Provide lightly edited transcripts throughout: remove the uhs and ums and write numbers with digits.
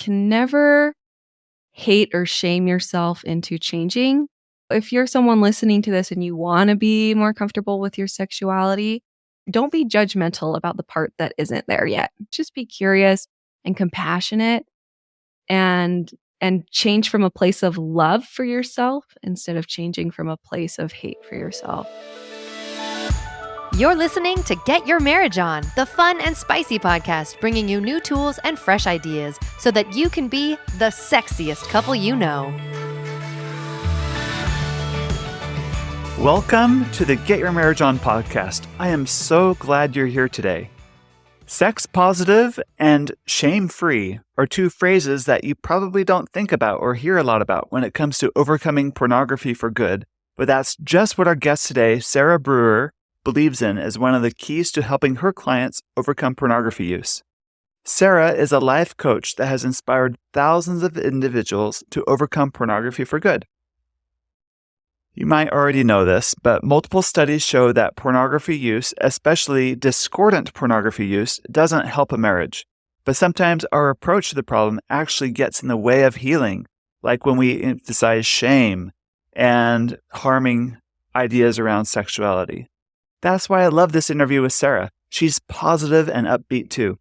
can never hate or shame yourself into changing. If you're someone listening to this and you want to be more comfortable with your sexuality, don't be judgmental about the part that isn't there yet. Just be curious and compassionate and change from a place of love for yourself instead of changing from a place of hate for yourself. You're listening to Get Your Marriage On, the fun and spicy podcast bringing you new tools and fresh ideas so that you can be the sexiest couple you know. Welcome to the Get Your Marriage On podcast. I am so glad you're here today. Sex positive and shame free are two phrases that you probably don't think about or hear a lot about when it comes to overcoming pornography for good, but that's just what our guest today, Sara Brewer, believes in as one of the keys to helping her clients overcome pornography use. Sara is a life coach that has inspired thousands of individuals to overcome pornography for good. You might already know this, but multiple studies show that pornography use, especially discordant pornography use, doesn't help a marriage. But sometimes our approach to the problem actually gets in the way of healing, like when we emphasize shame and harming ideas around sexuality. That's why I love this interview with Sara. She's positive and upbeat too.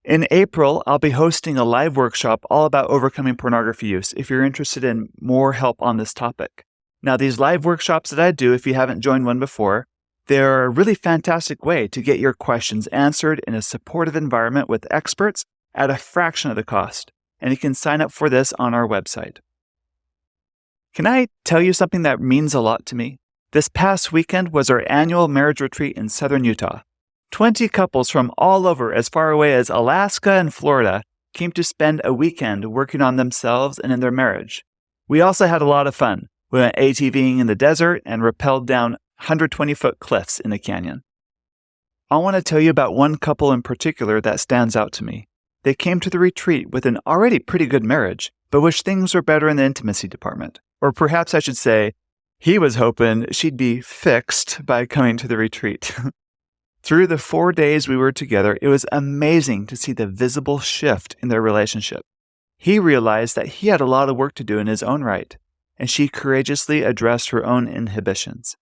In April, I'll be hosting a live workshop all about overcoming pornography use if you're interested in more help on this topic. Now, these live workshops that I do, if you haven't joined one before, they're a really fantastic way to get your questions answered in a supportive environment with experts at a fraction of the cost. And you can sign up for this on our website. Can I tell you something that means a lot to me? This past weekend was our annual marriage retreat in southern Utah. 20 couples from all over, as far away as Alaska and Florida, came to spend a weekend working on themselves and in their marriage. We also had a lot of fun. We went ATVing in the desert and rappelled down 120-foot cliffs in a canyon. I want to tell you about one couple in particular that stands out to me. They came to the retreat with an already pretty good marriage, but wished things were better in the intimacy department. Or perhaps I should say, he was hoping she'd be fixed by coming to the retreat. Through the 4 days we were together, it was amazing to see the visible shift in their relationship. He realized that he had a lot of work to do in his own right, and she courageously addressed her own inhibitions.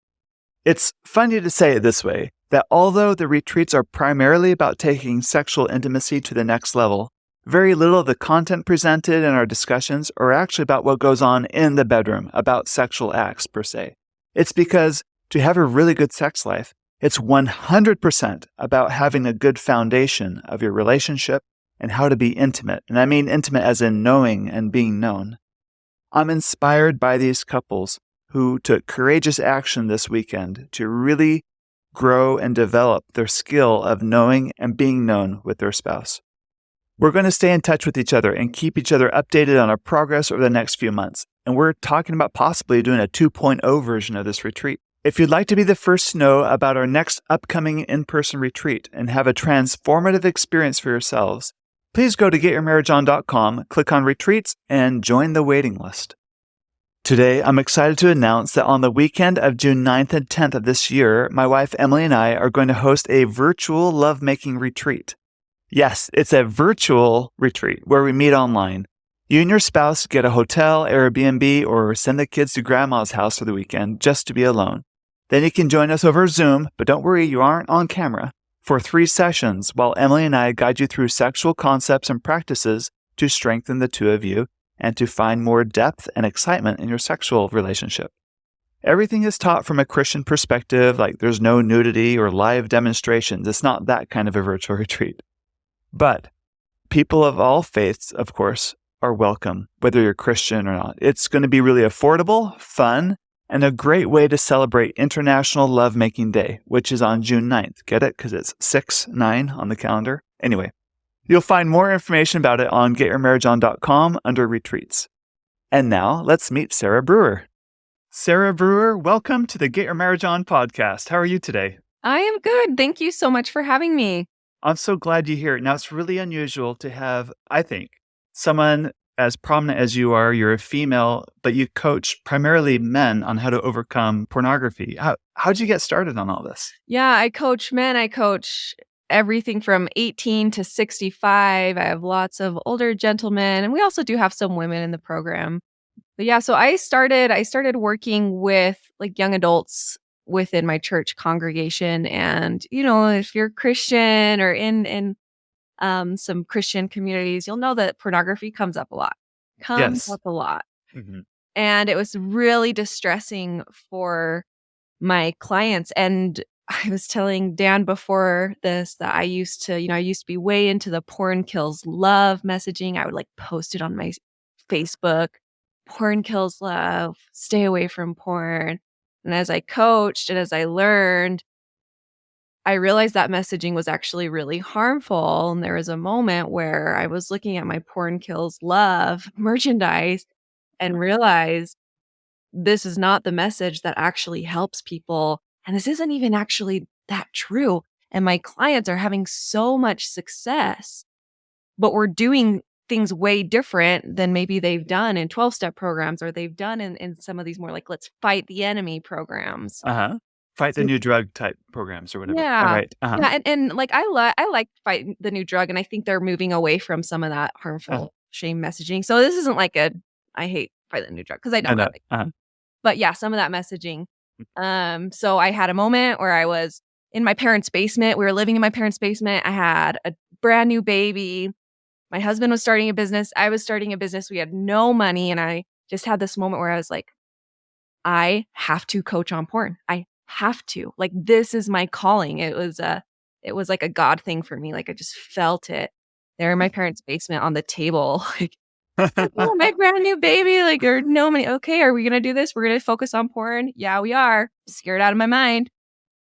It's funny to say it this way, that although the retreats are primarily about taking sexual intimacy to the next level, very little of the content presented in our discussions are actually about what goes on in the bedroom, about sexual acts per se. It's because to have a really good sex life, it's 100% about having a good foundation of your relationship and how to be intimate. And I mean intimate as in knowing and being known. I'm inspired by these couples who took courageous action this weekend to really grow and develop their skill of knowing and being known with their spouse. We're going to stay in touch with each other and keep each other updated on our progress over the next few months. And we're talking about possibly doing a 2.0 version of this retreat. If you'd like to be the first to know about our next upcoming in-person retreat and have a transformative experience for yourselves, please go to getyourmarriageon.com, click on retreats, and join the waiting list. Today, I'm excited to announce that on the weekend of June 9th and 10th of this year, my wife Emily and I are going to host a virtual lovemaking retreat. Yes, it's a virtual retreat where we meet online. You and your spouse get a hotel, Airbnb, or send the kids to grandma's house for the weekend just to be alone. Then you can join us over Zoom, but don't worry, you aren't on camera, for 3 sessions while Emily and I guide you through sexual concepts and practices to strengthen the two of you and to find more depth and excitement in your sexual relationship. Everything is taught from a Christian perspective, like there's no nudity or live demonstrations. It's not that kind of a virtual retreat. But people of all faiths, of course, are welcome, whether you're Christian or not. It's going to be really affordable, fun, and a great way to celebrate International Lovemaking Day, which is on June 9th. Get it? Because it's 6-9 on the calendar. Anyway, you'll find more information about it on getyourmarriageon.com under retreats. And now let's meet Sara Brewer. Sara Brewer, welcome to the Get Your Marriage On podcast. How are you today? I am good. Thank you so much for having me. I'm so glad you're here. Now, it's really unusual to have, I think, someone as prominent as you are. You're a female, but you coach primarily men on how to overcome pornography. How'd you get started on all this? Yeah, I coach men. I coach everything from 18 to 65. I have lots of older gentlemen, and we also do have some women in the program. But yeah, so I started working with like young adults within my church congregation. And, if you're Christian or in some Christian communities, you'll know that pornography comes up a lot. Comes Yes. up a lot. Hmm. And it was really distressing for my clients. And I was telling Dan before this that I used to be way into the porn kills love messaging. I would like post it on my Facebook. Porn kills love, stay away from porn. And as I coached and as I learned, I realized that messaging was actually really harmful. And there was a moment where I was looking at my porn kills love merchandise and realized this is not the message that actually helps people. And this isn't even actually that true. And my clients are having so much success, but we're doing things way different than maybe they've done in 12-step programs or they've done in some of these more like, let's fight the enemy programs. Uh-huh. Fight the So new drug type programs or whatever. All yeah. right. Uh-huh. Yeah, and like I like fight the new drug, and I think they're moving away from some of that Uh-huh. harmful shame messaging. So this isn't like I hate fight the new drug because I No, don't no. have it. Uh-huh. But yeah, some of that messaging. So I had a moment where I was in my parents' basement. We were living in my parents' basement. I had a brand new baby. My husband was starting a business. I was starting a business. We had no money. And I just had this moment where I was like, I have to coach on porn. I have to. Like, this is my calling. It was like a God thing for me. Like, I just felt it there in my parents' basement on the table. Like, oh, my brand new baby. Like, or no money. Okay, are we gonna do this? We're gonna focus on porn. Yeah, we are. Scared out of my mind.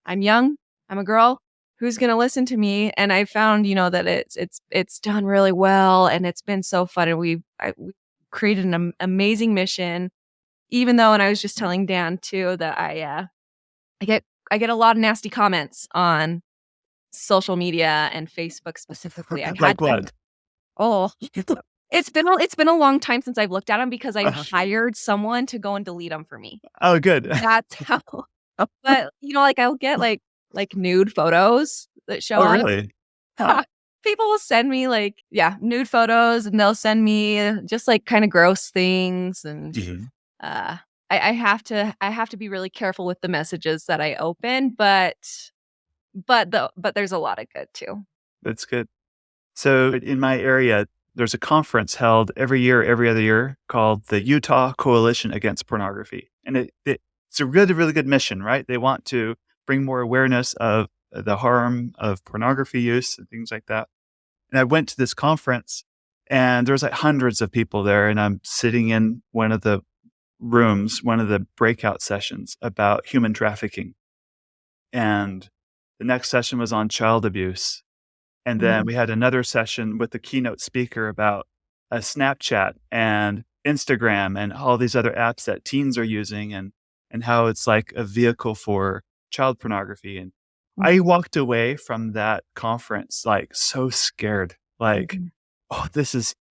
I'm young. I'm a girl. Who's gonna listen to me? And I found, that it's done really well, and it's been so fun. And we created an amazing mission. Even though, and I was just telling Dan too that I get a lot of nasty comments on social media and Facebook specifically. I've had Like to what? oh, it's been a long time since I've looked at them because I've Uh-huh. hired someone to go and delete them for me. Oh, good. That's how but, like, I'll get, like, nude photos that show Oh, up. really? Huh. People will send me, like, yeah, nude photos, and they'll send me, just, like, kinda gross things, and, Mhm. uh, I have to be really careful with the messages that I open, but there's a lot of good too. That's good. So in my area, there's a conference held every year, every other year called the Utah Coalition Against Pornography. And it's a really, really good mission, right? They want to bring more awareness of the harm of pornography use and things like that. And I went to this conference and there was like hundreds of people there. And I'm sitting in one of the rooms, one of the breakout sessions about human trafficking. And the next session was on child abuse. And then Mhm. we had another session with the keynote speaker about Snapchat and Instagram and all these other apps that teens are using and how it's like a vehicle for child pornography. And I Mhm. walked away from that conference like so scared, like, Mhm. oh,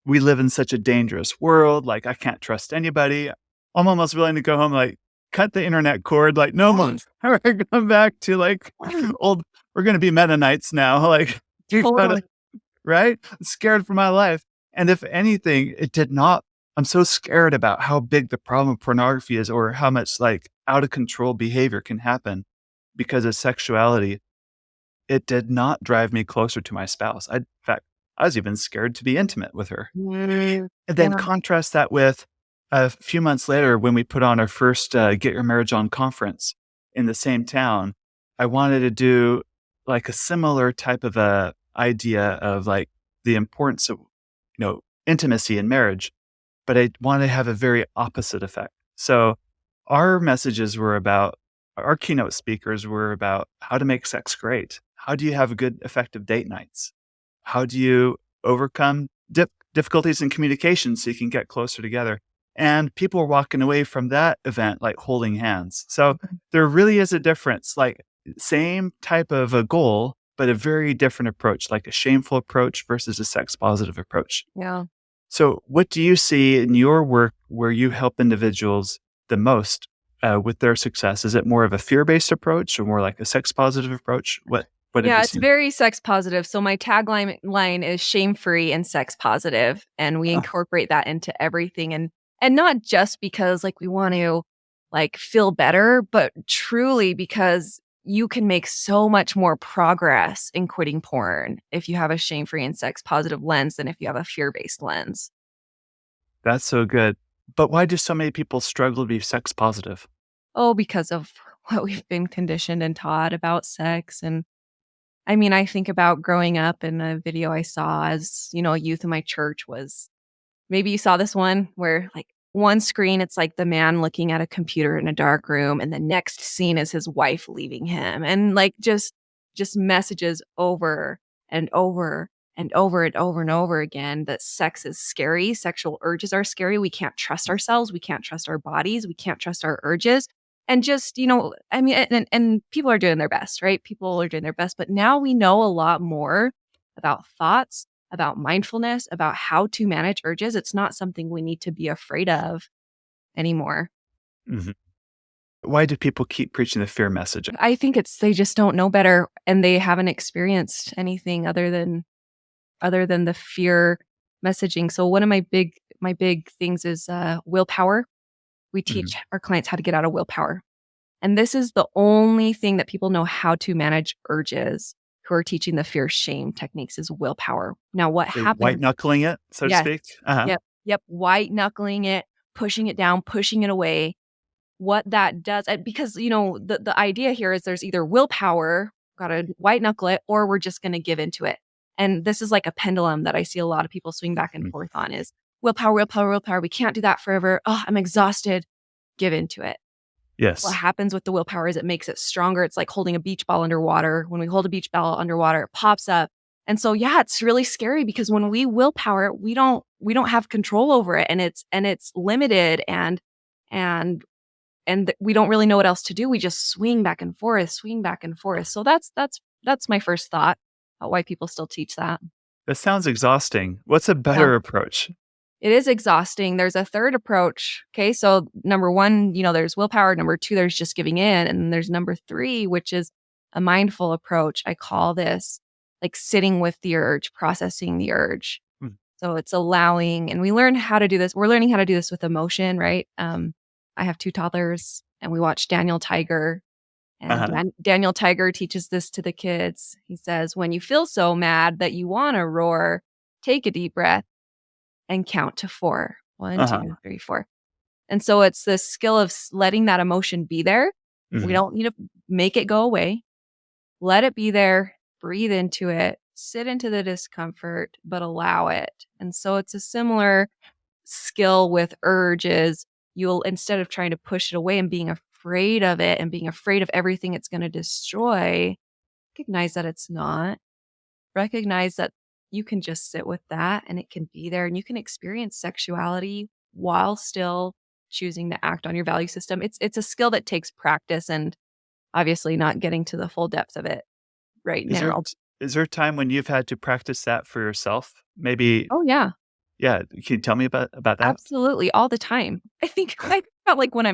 we live in such a dangerous world. Like, I can't trust anybody. I'm almost willing to go home, like, cut the internet cord. Like, no more. We're going back to like old, we're going to be Mennonites now. Like, you gotta, Totally. right? I'm scared for my life. And if anything, it did not. I'm so scared about how big the problem of pornography is or how much like out of control behavior can happen because of sexuality. It did not drive me closer to my spouse. In fact, I was even scared to be intimate with her. Mm. And then Yeah. contrast that with a few months later when we put on our first Get Your Marriage On conference in the same town. I wanted to do like a similar type of a idea of like the importance of, intimacy in marriage, but I wanted to have a very opposite effect. So our keynote speakers were about how to make sex great. How do you have good, effective date nights? How do you overcome difficulties in communication so you can get closer together? And people were walking away from that event like holding hands. So there really is a difference, like same type of a goal, but a very different approach, like a shameful approach versus a sex positive approach. Yeah. So, what do you see in your work where you help individuals the most with their success? Is it more of a fear based approach or more like a sex positive approach? What? What have Yeah, you it's seen? very sex positive. So my tagline line is shame free and sex positive, and we Uh, incorporate that into everything, and not just because like we want to like feel better, but truly because you can make so much more progress in quitting porn if you have a shame free and sex positive lens than if you have a fear based lens. that's so good. But why do so many people struggle to be sex positive? Oh, because of what we've been conditioned and taught about sex. And I mean, I think about growing up in a video I saw as, a youth in my church was maybe you saw this one where like one screen, it's like the man looking at a computer in a dark room, and the next scene is his wife leaving him. And like just messages over and over and over and over and over again that sex is scary, sexual urges are scary. We can't trust ourselves, we can't trust our bodies, we can't trust our urges. And just, I mean, and people are doing their best, right? People are doing their best, but now we know a lot more about thoughts, about mindfulness, about how to manage urges. It's not something we need to be afraid of anymore. Mhm. Why do people keep preaching the fear message? I think it's they just don't know better and they haven't experienced anything other than the fear messaging. So one of my big things is willpower. We Mhm. teach our clients how to get out of willpower. And this is the only thing that people know how to manage urges who are teaching the fear shame techniques is willpower. Now what They're white happens? knuckling it, so to Yes. speak. Uh-huh. Yep. Yep. White knuckling it, pushing it down, pushing it away. What that does, because the idea here is there's either willpower, gotta white knuckle it, or we're just gonna give into it. And this is like a pendulum that I see a lot of people swing back and Mhm. forth on is willpower, willpower, willpower. We can't do that forever. Oh, I'm exhausted. Give into it. What Yes. happens with the willpower is it makes it stronger. It's like holding a beach ball underwater. When we hold a beach ball underwater, it pops up. And so yeah, it's really scary because when we willpower it, we don't have control over it, and it's limited, and we don't really know what else to do. We just swing back and forth, swing back and forth. So that's my first thought about why people still teach that. That sounds exhausting. What's a Yeah. better approach? It is exhausting. There's a third approach. Okay. So number one, there's willpower. Number two, there's just giving in. And then there's number three, which is a mindful approach. I call this like sitting with the urge, processing the urge. Mm. So it's allowing, and we learn how to do this. We're learning how to do this with emotion, right? I have two toddlers and we watch Daniel Tiger. And Uh-huh. Daniel Tiger teaches this to the kids. He says, when you feel so mad that you want to roar, take a deep breath and count to 4. 1, Uh-huh. 2, 3, 4. And so it's this skill of letting that emotion be there. We Mhm. don't need to make it go away. Let it be there, breathe into it, sit into the discomfort, but allow it. And so it's a similar skill with urges. You'll, instead of trying to push it away and being afraid of it and being afraid of everything it's going to destroy, recognize that it's not. Recognize that you can just sit with that and it can be there, and you can experience sexuality while still choosing to act on your value system. It's a skill that takes practice, and obviously not getting to the full depth of it right Is there now. is there a time when you've had to practice that for yourself? Maybe Oh yeah, yeah, can you tell me about that? absolutely, all the time. I felt like when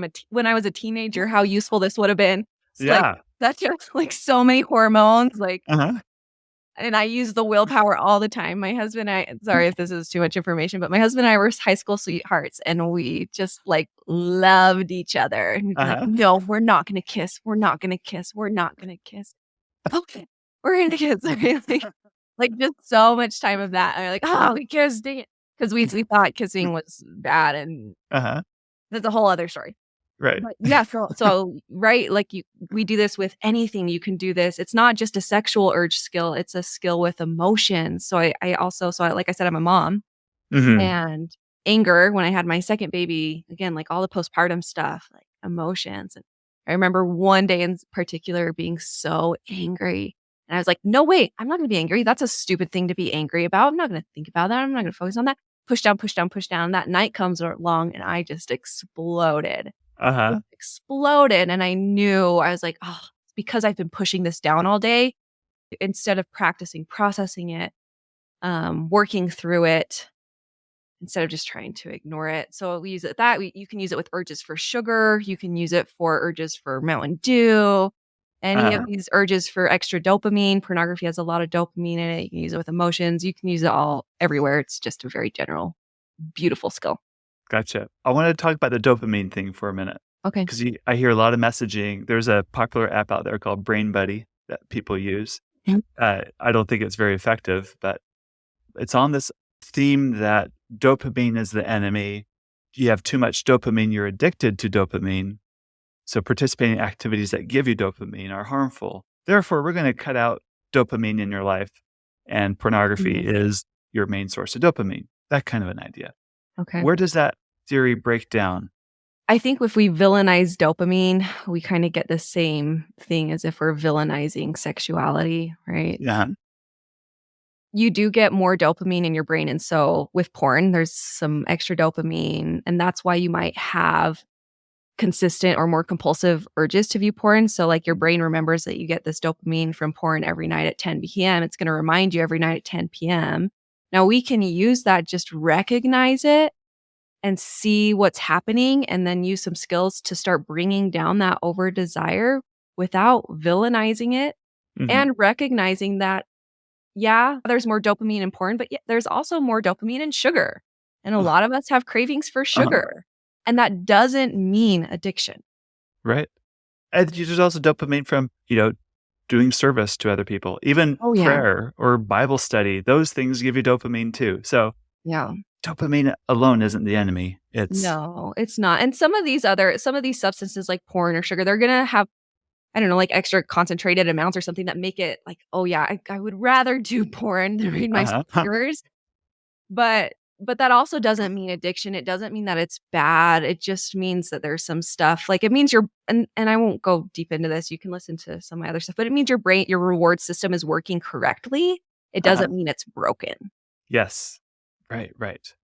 I was a teenager, how useful this would have been. It's like Yeah. that's just like so many hormones, like. Uh-huh. And I use the willpower all the time. My husband and I, sorry if this is too much information, but my husband and I were high school sweethearts, and we just like loved each other. And we'd be like, Uh-huh. no, we're not going to kiss. We're not going to kiss. We're not going to kiss. Okay. We're going to kiss. Right? Like just so much time of that. And we're like, oh, we kissed. Dang it. Because we thought kissing was bad. And Uh-huh. that's a whole other story. Right. But yeah, so right, like we do this with anything. You can do this. It's not just a sexual urge skill, it's a skill with emotions. So I also like I said, I'm a mom, Mhm. and anger when I had my second baby, again, like all the postpartum stuff, like emotions. And I remember one day in particular being so angry. And I was like, no, wait, I'm not gonna be angry. That's a stupid thing to be angry about. I'm not gonna think about that. I'm not gonna focus on that. Push down, push down, push down. That night comes along and I just exploded. Uh-huh. Exploded, and I knew, I was like, "Oh, it's because I've been pushing this down all day instead of practicing processing it, working through it, instead of just trying to ignore it." So we use it you can use it with urges for sugar, you can use it for urges for Mountain Dew, any of these urges for extra dopamine. Pornography has a lot of dopamine in it. You can use it with emotions. You can use it all everywhere. It's just a very general, beautiful skill. Gotcha. I want to talk about the dopamine thing for a minute Okay. because I hear a lot of messaging. There's a popular app out there called Brain Buddy that people use. Mhm. I don't think it's very effective, but it's on this theme that dopamine is the enemy. You have too much dopamine, you're addicted to dopamine. So participating in activities that give you dopamine are harmful. Therefore, we're going to cut out dopamine in your life, and pornography Mhm. is your main source of dopamine. That kind of an idea. Okay. Where does that theory break down? I think if we villainize dopamine, we kind of get the same thing as if we're villainizing sexuality, right? Yeah. You do get more dopamine in your brain. And so with porn, there's some extra dopamine. And that's why you might have consistent or more compulsive urges to view porn. So, like, your brain remembers that you get this dopamine from porn every night at 10 p.m. It's going to remind you every night at 10 p.m. Now, we can use that, just recognize it and see what's happening, and then use some skills to start bringing down that over desire without villainizing it Hmm. and recognizing that, yeah, there's more dopamine in porn, but yeah, there's also more dopamine in sugar. And a lot of us have cravings for Uh-huh. sugar. And that doesn't mean addiction. Right. And there's also dopamine from, doing service to other people. Even Oh, yeah. prayer or Bible study, those things give you dopamine too. So Yeah. dopamine alone isn't the enemy. It's No, it's not. And some of these substances like porn or sugar, they're gonna have, I don't know, like extra concentrated amounts or something that make it like, oh yeah, I would rather do porn than read my uh-huh. scriptures. But that also doesn't mean addiction. It doesn't mean that it's bad. It just means that there's some stuff. Like, it means and I won't go deep into this. You can listen to some of my other stuff, but it means your brain, your reward system is working correctly. It Uh-huh. doesn't mean it's broken. Yes. Right, right.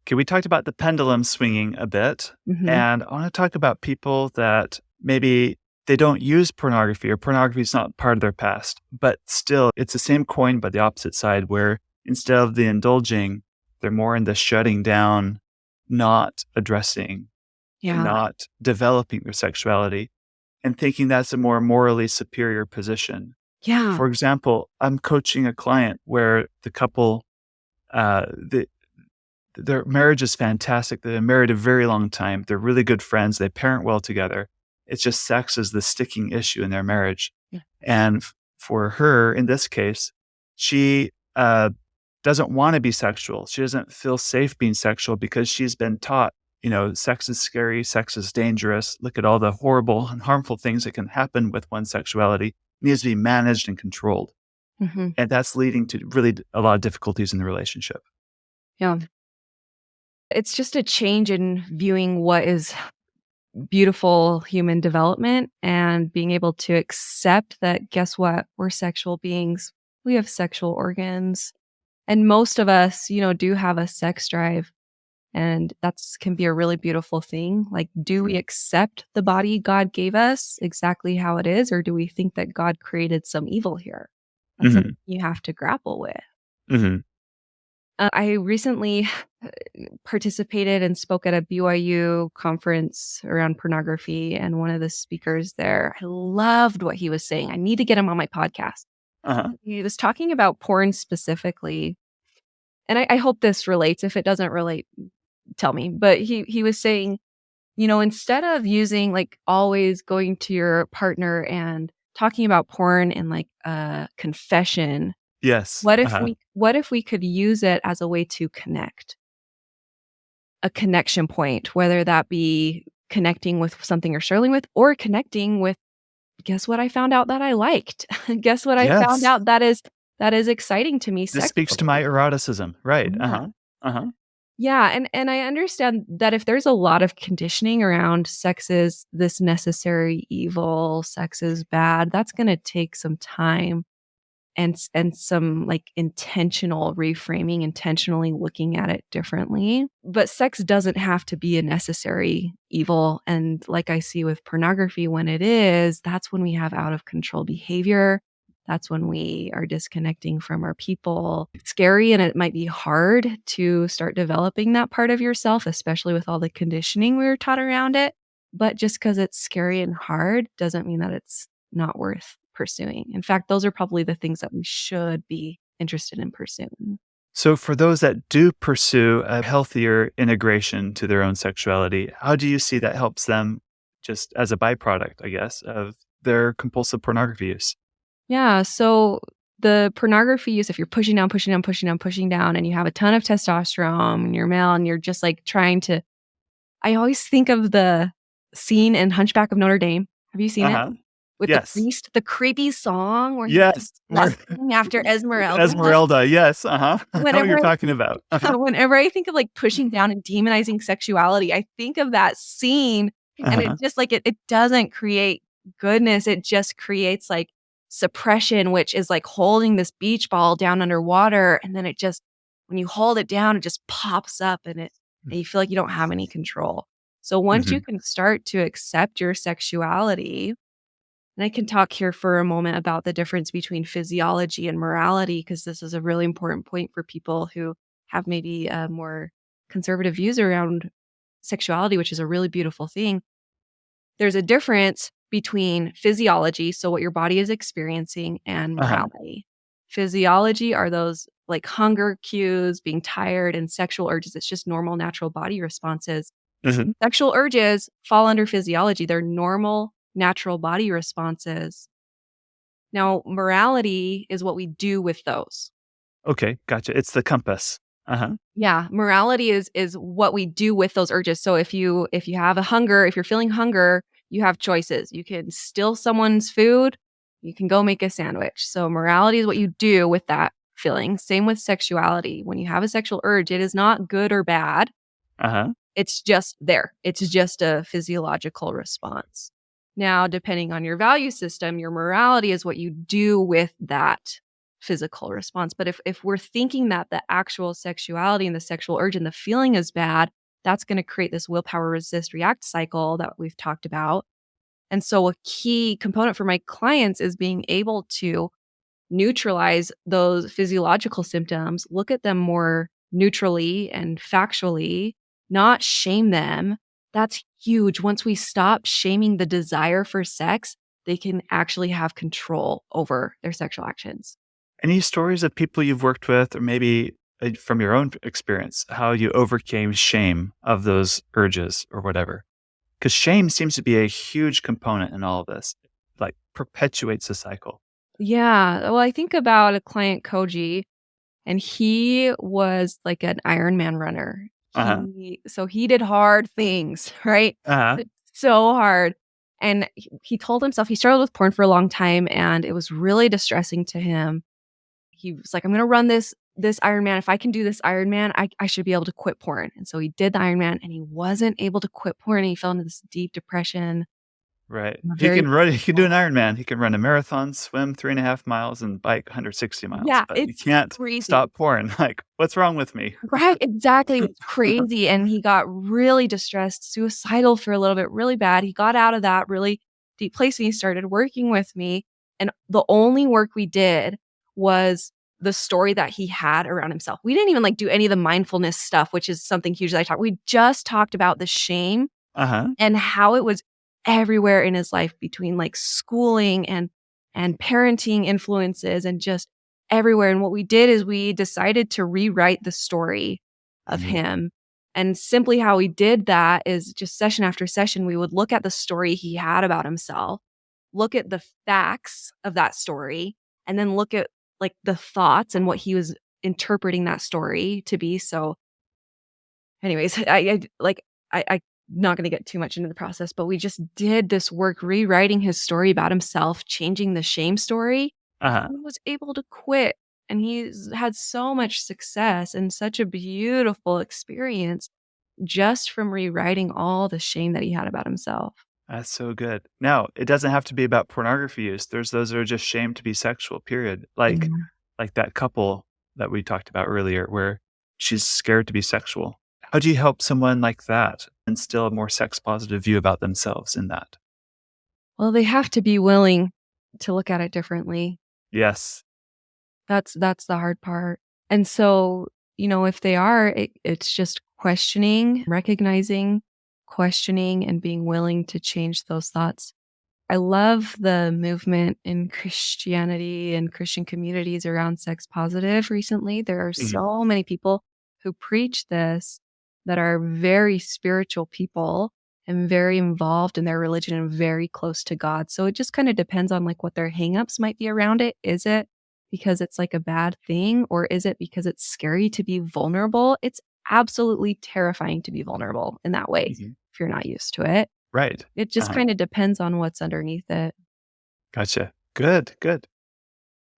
Okay, we talked about the pendulum swinging a bit, Mhm. and I want to talk about people that maybe they don't use pornography or pornography is not part of their past, but still it's the same coin but the opposite side where instead of the indulging, they're more in the shutting down, not addressing, Yeah. not developing their sexuality and thinking that's a more morally superior position. Yeah. For example, I'm coaching a client where the couple, the their marriage is fantastic. They've been married a very long time. They're really good friends. They parent well together. It's just sex is the sticking issue in their marriage. Yeah. And for her, in this case, she doesn't want to be sexual. She doesn't feel safe being sexual because she's been taught, sex is scary, sex is dangerous. Look at all the horrible and harmful things that can happen with one's sexuality. It needs to be managed and controlled. Mhm. And that's leading to really a lot of difficulties in the relationship. Yeah. It's just a change in viewing what is beautiful human development and being able to accept that, guess what? We're sexual beings. We have sexual organs. And most of us, do have a sex drive. And that's can be a really beautiful thing. Like, do we accept the body God gave us exactly how it is? Or do we think that God created some evil here? That's something Hmm. you have to grapple with. Hmm. I recently participated and spoke at a BYU conference around pornography, and one of the speakers there, I loved what he was saying. I need to get him on my podcast. Uh-huh. He was talking about porn specifically, and I hope this relates. If it doesn't relate, tell me. But he was saying, instead of using, like, always going to your partner and talking about porn in like a confession, Yes. Uh-huh. what if we could use it as a way to connect? A connection point, whether that be connecting with something you're struggling with or connecting with, guess what I found out that I liked? Guess what I found Yes. out that is exciting to me This speaks to my sexually? eroticism. Right. Yeah. Uh-huh. Uh-huh. Yeah, and I understand that if there's a lot of conditioning around sex is this necessary evil, sex is bad, that's gonna take some time and some, like, intentional reframing, intentionally looking at it differently. But sex doesn't have to be a necessary evil, and like I see with pornography, when it is, that's when we have out of control behavior. That's when we are disconnecting from our people. It's scary, and it might be hard to start developing that part of yourself, especially with all the conditioning we were taught around it. But just because it's scary and hard doesn't mean that it's not worth pursuing. In fact, those are probably the things that we should be interested in pursuing. So, for those that do pursue a healthier integration to their own sexuality, how do you see that helps them just as a byproduct, I guess, of their compulsive pornography use? Yeah. So the pornography use, if you're pushing down, pushing down, pushing down, pushing down, and you have a ton of testosterone and you're male and you're just like trying to, I always think of the scene in Hunchback of Notre Dame. Have you seen Uh it? huh. With the Yes. priest, the creepy song where he's like Yes. lusting after Esmeralda. Esmeralda. Yes. Uh huh. I know what Whenever you're I talking about. Uh-huh. whenever I think of like pushing down and demonizing sexuality, I think of that scene and it Uh-huh. just like it doesn't create goodness. It just creates like suppression, which is like holding this beach ball down underwater. And then it just, when you hold it down, it just pops up and you feel like you don't have any control. So once you Mhm. can start to accept your sexuality, and I can talk here for a moment about the difference between physiology and morality, because this is a really important point for people who have maybe more conservative views around sexuality, which is a really beautiful thing. There's a difference between physiology, so what your body is experiencing, and Uh-huh. morality. Physiology are those like hunger cues, being tired, and sexual urges. It's just normal, natural body responses. Mhm. Sexual urges fall under physiology. They're normal, natural body responses. Now, morality is what we do with those. Okay, gotcha. It's the compass. Uh-huh. Yeah, morality is what we do with those urges. So if you have a hunger, if you're feeling hunger, you have choices. You can steal someone's food, you can go make a sandwich. So morality is what you do with that feeling. Same with sexuality. When you have a sexual urge, it is not good or bad. Uh-huh. It's just there. It's just a physiological response. Now, depending on your value system, your morality is what you do with that physical response. But if we're thinking that the actual sexuality and the sexual urge and the feeling is bad, that's going to create this willpower resist react cycle that we've talked about. And so a key component for my clients is being able to neutralize those physiological symptoms, look at them more neutrally and factually, not shame them. That's huge. Once we stop shaming the desire for sex, they can actually have control over their sexual actions. Any stories of people you've worked with, or maybe from your own experience, how you overcame shame of those urges or whatever? Because shame seems to be a huge component in all of this, like perpetuates the cycle. Yeah. Well, I think about a client, Koji, and he was like an Ironman runner. Uh-huh. He did hard things, right? Uh-huh. So hard. And he told himself he struggled with porn for a long time and it was really distressing to him. He was like, I'm gonna run this Ironman. If I can do this Ironman, I should be able to quit porn. And so he did the Ironman and he wasn't able to quit porn. And he fell into this deep depression. Right. A He very can run, he can do an Ironman. He can run a marathon, swim 3.5 miles, and bike 160 miles, yeah, but you it's can't crazy. stop pouring. Like, what's wrong with me? Right, exactly. It was crazy, and he got really distressed, suicidal for a little bit, really bad. He got out of that really deep place, and he started working with me, and the only work we did was the story that he had around himself. We didn't even, like, do any of the mindfulness stuff, which is something huge that I talked. We just talked about the shame Uh-huh. and how it was everywhere in his life between, like, schooling and parenting influences and just everywhere. And what we did is we decided to rewrite the story of Mhm. him. And simply how we did that is just session after session, we would look at the story he had about himself, look at the facts of that story, and then look at like the thoughts and what he was interpreting that story to be. So anyways, I'm not gonna get too much into the process, but we just did this work rewriting his story about himself, changing the shame story, and Uh-huh. he was able to quit, and he's had so much success and such a beautiful experience just from rewriting all the shame that he had about himself. That's so good. Now, it doesn't have to be about pornography use. There's those that are just shamed to be sexual, period. Yeah. Like that couple that we talked about earlier where she's scared to be sexual. How do you help someone like that instill a more sex positive view about themselves in that? Well, they have to be willing to look at it differently. Yes. That's the hard part. And so, if they are, it's just questioning, recognizing, questioning, and being willing to change those thoughts. I love the movement in Christianity and Christian communities around sex positive recently. There are Mhm. so many people who preach this that are very spiritual people and very involved in their religion and very close to God. So it just kind of depends on like what their hangups might be around it. Is it because it's like a bad thing, or is it because it's scary to be vulnerable? It's absolutely terrifying to be vulnerable in that way Mhm. if you're not used to it. Right. It just Uh-huh. kinda depends on what's underneath it. Gotcha. Good, good.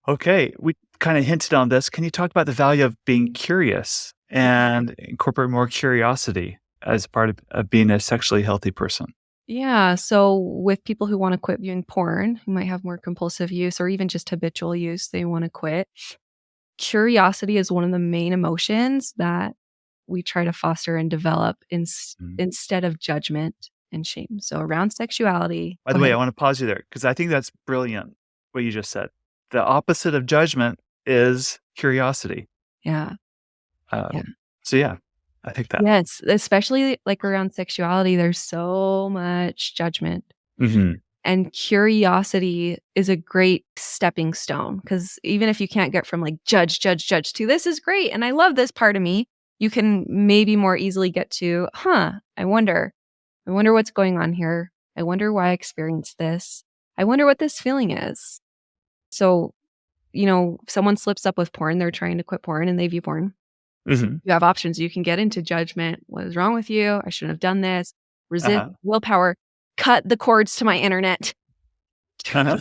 Okay, we kind of hinted on this. Can you talk about the value of being curious and incorporate more curiosity as part of being a sexually healthy person? Yeah, so with people who wanna quit viewing porn, who might have more compulsive use or even just habitual use, they wanna quit. Curiosity is one of the main emotions that we try to foster and develop Mhm. instead of judgment and shame. So around sexuality By go the way, ahead. I want to pause you there because I think that's brilliant what you just said. The opposite of judgment is curiosity. Yeah, yeah. Um, so, yeah, I think that. Yes, especially, like, around sexuality, there's so much judgment. Mhm. And curiosity is a great stepping stone because even if you can't get from like judge, judge, judge to this is great and I love this part of me, you can maybe more easily get to, I wonder what's going on here. I wonder why I experienced this. I wonder what this feeling is. So, if someone slips up with porn, they're trying to quit porn and they view porn. Mhm. You have options. You can get into judgment. What is wrong with you? I shouldn't have done this. Resist, Uh-huh. willpower, cut the cords to my internet. Uh-huh.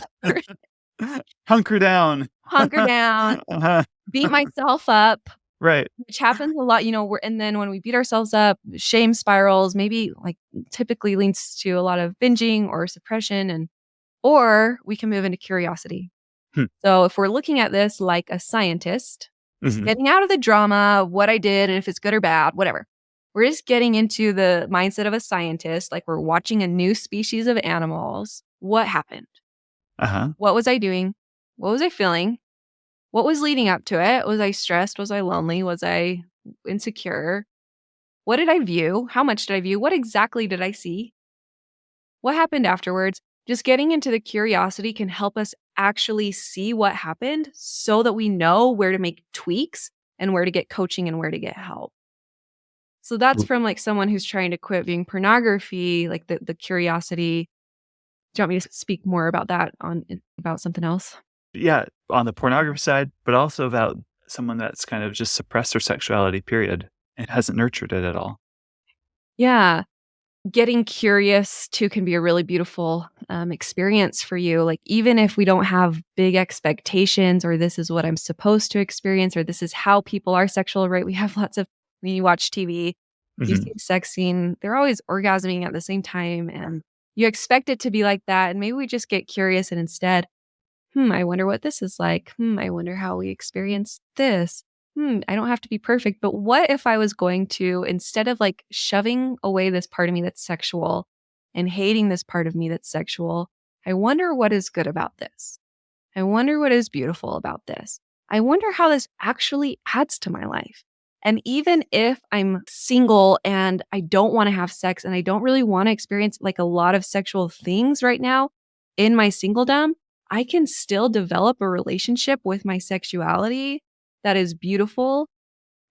Hunker down. Hunker down, Uh-huh. beat myself up, Right. which happens a lot, and then when we beat ourselves up, shame spirals, maybe like typically leads to a lot of binging or suppression or we can move into curiosity. Hmm. So if we're looking at this like a scientist, just Mhm. getting out of the drama of what I did and if it's good or bad, whatever. We're just getting into the mindset of a scientist, like we're watching a new species of animals. What happened? Uh-huh. What was I doing? What was I feeling? What was leading up to it? Was I stressed? Was I lonely? Was I insecure? What did I view? How much did I view? What exactly did I see? What happened afterwards? Just getting into the curiosity can help us actually see what happened so that we know where to make tweaks and where to get coaching and where to get help. So that's from like someone who's trying to quit viewing pornography, like the curiosity. Do you want me to speak more about that about something else? Yeah, on the pornography side, but also about someone that's kind of just suppressed their sexuality, period, and hasn't nurtured it at all. Yeah. Getting curious too can be a really beautiful experience for you. Like, even if we don't have big expectations, or this is what I'm supposed to experience, or this is how people are sexual, right? We have lots of, when you watch TV, you see Mhm. a sex scene, they're always orgasming at the same time. And you expect it to be like that. And maybe we just get curious and instead, I wonder what this is like. I wonder how we experience this. I don't have to be perfect, but what if I was going to, instead of like shoving away this part of me that's sexual and hating this part of me that's sexual, I wonder what is good about this. I wonder what is beautiful about this. I wonder how this actually adds to my life. And even if I'm single and I don't want to have sex and I don't really want to experience like a lot of sexual things right now in my singledom, I can still develop a relationship with my sexuality that is beautiful.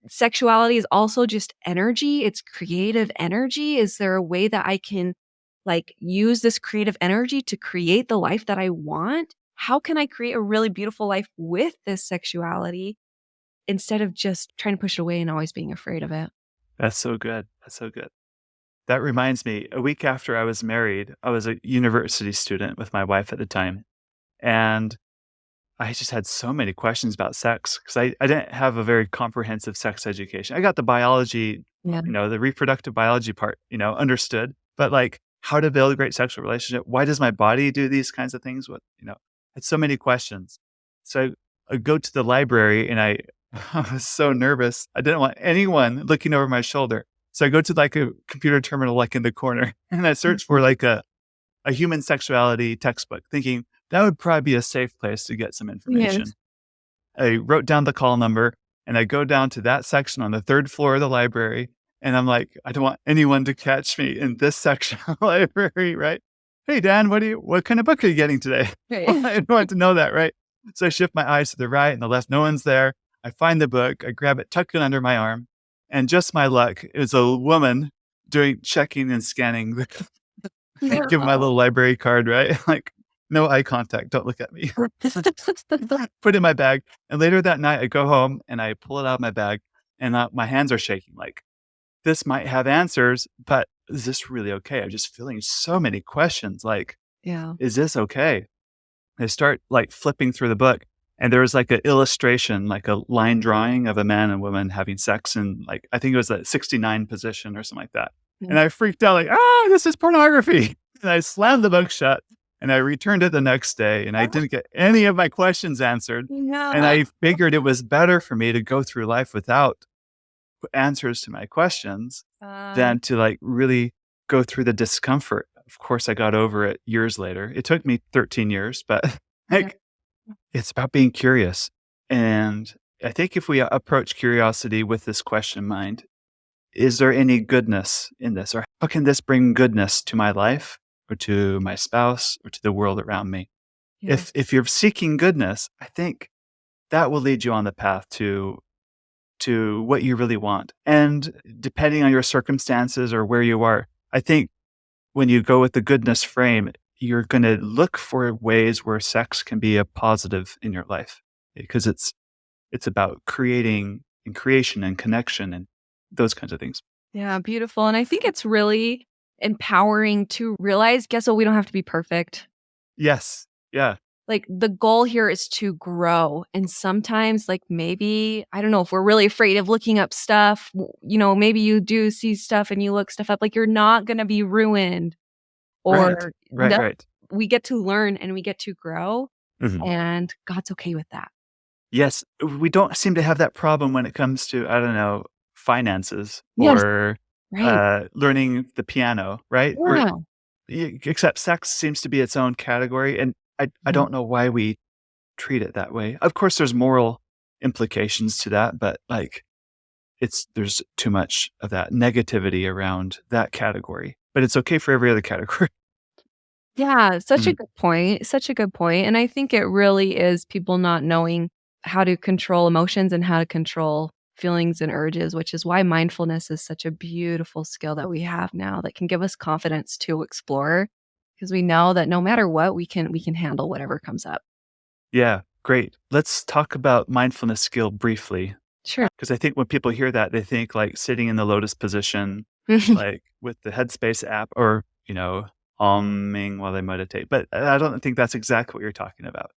Sexuality is also just energy. It's creative energy. Is there a way that I can like use this creative energy to create the life that I want? How can I create a really beautiful life with this sexuality instead of just trying to push it away and always being afraid of it? That's so good. That's so good. That reminds me, a week after I was married, I was a university student with my wife at the time, and I just had so many questions about sex because I didn't have a very comprehensive sex education. I got the biology, Yeah. the reproductive biology part, understood, but like how to build a great sexual relationship. Why does my body do these kinds of things? Had so many questions. So I go to the library and I was so nervous. I didn't want anyone looking over my shoulder. So I go to like a computer terminal, like in the corner, and I search for like a human sexuality textbook, thinking that would probably be a safe place to get some Yes. information. I wrote down the call number and I go down to that section on the third floor of the library. And I'm like, I don't want anyone to catch me in this section of the library, right? hey, Dan, what kind of book are you getting today? Well, I want to know that, right? So I shift my eyes to the right and the left. No one's there. I find the book. I grab it, tuck it under my arm. And just my luck, it was a woman checking and scanning the I give 'em my little library card, right? Like, no eye contact, don't look at me. Put it in my bag, and later that night, I go home and I pull it out of my bag, and, my hands are shaking, like, this might have answers, but is this really okay? I'm just feeling so many questions, like, Yeah. is this okay? I start, like, flipping through the book, and there was, like, an illustration, like a line drawing of a man and woman having sex in, like, I think it was a 69 position or something like that. And I freaked out like, this is pornography. And I slammed the book shut and I returned it the next day and I didn't get any of my questions answered. And No. I figured it was better for me to go through life without answers to my questions than to like really go through the discomfort. Of course, I got over it years later. It took me 13 years, but like it's about being curious. And I think if we approach curiosity with this question in mind, is there any goodness in this? Or how can this bring goodness to my life or to my spouse or to the world around me? Yeah. If you're seeking goodness, I think that will lead you on the path to what you really want. And depending on your circumstances or where you are, I think when you go with the goodness frame, you're going to look for ways where sex can be a positive in your life because it's about creating and creation and connection and those kinds of things. Yeah, beautiful. And I think it's really empowering to realize, guess what? We don't have to be perfect. Yes. Yeah. Like the goal here is to grow. And sometimes, like maybe, I don't know, if we're really afraid of looking up stuff, maybe you do see stuff and you look stuff up, like you're not going to be ruined Right. or Right. no, Right. we get to learn and we get to grow. Mhm. And God's okay with that. Yes. We don't seem to have that problem when it comes to, I don't know, finances Yes. or Right. learning the piano, right? Yeah. Except sex seems to be its own category. And I Yeah. don't know why we treat it that way. Of course, there's moral implications to that, but like there's too much of that negativity around that category. But it's okay for every other category. Yeah, such a Mhm. good point, such a good point, and I think it really is people not knowing how to control emotions and how to control feelings and urges, which is why mindfulness is such a beautiful skill that we have now that can give us confidence to explore, because we know that no matter what, we can handle whatever comes up. Yeah, great. Let's talk about mindfulness skill briefly. Sure. Because I think when people hear that, they think like sitting in the lotus position, like with the Headspace app or, humming while they meditate. But I don't think that's exactly what you're talking about.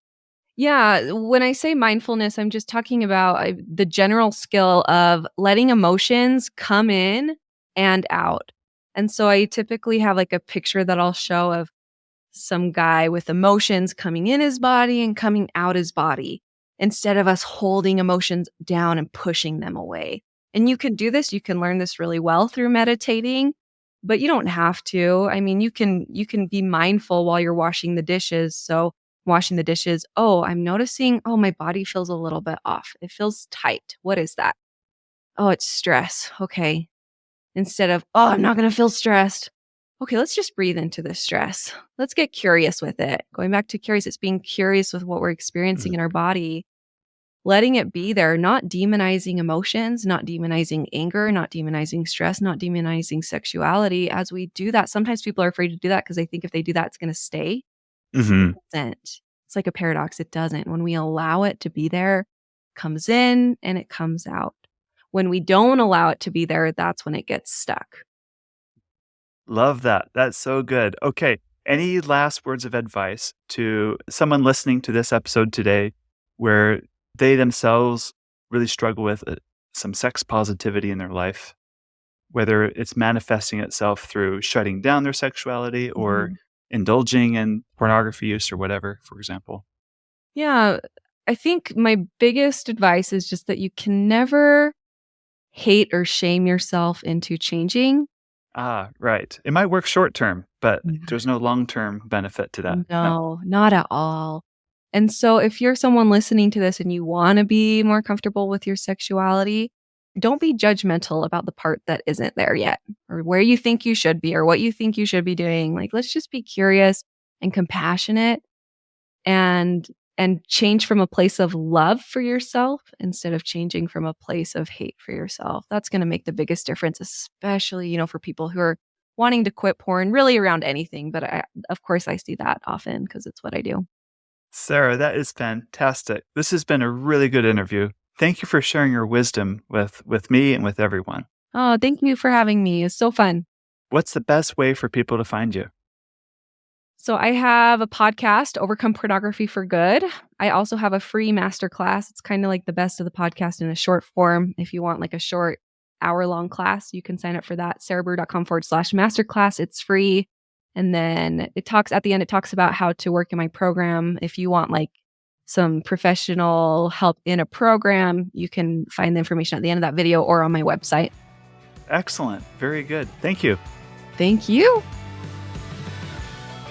Yeah, when I say mindfulness, I'm just talking about the general skill of letting emotions come in and out. And so I typically have like a picture that I'll show of some guy with emotions coming in his body and coming out his body instead of us holding emotions down and pushing them away. And you can do this, you can learn this really well through meditating, but you don't have to. I mean, you can be mindful while you're washing the dishes. So, washing the dishes, oh, I'm noticing, oh, my body feels a little bit off. It feels tight. What is that? Oh, it's stress. Okay. Instead of, oh, I'm not going to feel stressed. Okay, let's just breathe into this stress. Let's get curious with it. Going back to curious, it's being curious with what we're experiencing Mhm. in our body, letting it be there, not demonizing emotions, not demonizing anger, not demonizing stress, not demonizing sexuality. As we do that, sometimes people are afraid to do that because they think if they do that, it's going to stay. Mhm. Doesn't. It's like a paradox. It doesn't. When we allow it to be there, it comes in and it comes out. When we don't allow it to be there, that's when it gets stuck. Love that. That's so good. Okay. Any last words of advice to someone listening to this episode today where they themselves really struggle with some sex positivity in their life, whether it's manifesting itself through shutting down their sexuality or Mhm. indulging in pornography use or whatever, for example? Yeah, I think my biggest advice is just that you can never hate or shame yourself into changing. Ah, right. It might work short term, but Yeah. there's no long term benefit to that. No. No, not at all. And so if you're someone listening to this and you wanna be more comfortable with your sexuality, don't be judgmental about the part that isn't there yet or where you think you should be or what you think you should be doing. Like, let's just be curious. and compassionate and change from a place of love for yourself instead of changing from a place of hate for yourself. That's going to make the biggest difference, especially, for people who are wanting to quit porn, really around anything. But of course, I see that often because it's what I do. Sara, that is fantastic. This has been a really good interview. Thank you for sharing your wisdom with me and with everyone. Oh, thank you for having me. It's so fun. What's the best way for people to find you? So I have a podcast, Overcome Pornography for Good. I also have a free masterclass. It's kind of like the best of the podcast in a short form. If you want like a short hour-long class, you can sign up for that. sarabrewer.com/masterclass. It's free. And then at the end, it talks about how to work in my program. If you want like some professional help in a program, you can find the information at the end of that video or on my website. Excellent. Very good. Thank you. Thank you.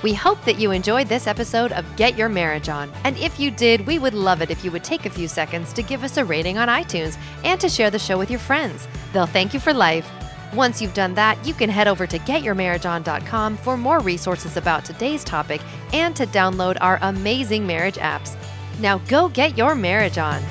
We hope that you enjoyed this episode of Get Your Marriage On. And if you did, we would love it if you would take a few seconds to give us a rating on iTunes and to share the show with your friends. They'll thank you for life. Once you've done that, you can head over to getyourmarriageon.com for more resources about today's topic and to download our amazing marriage apps. Now go get your marriage on.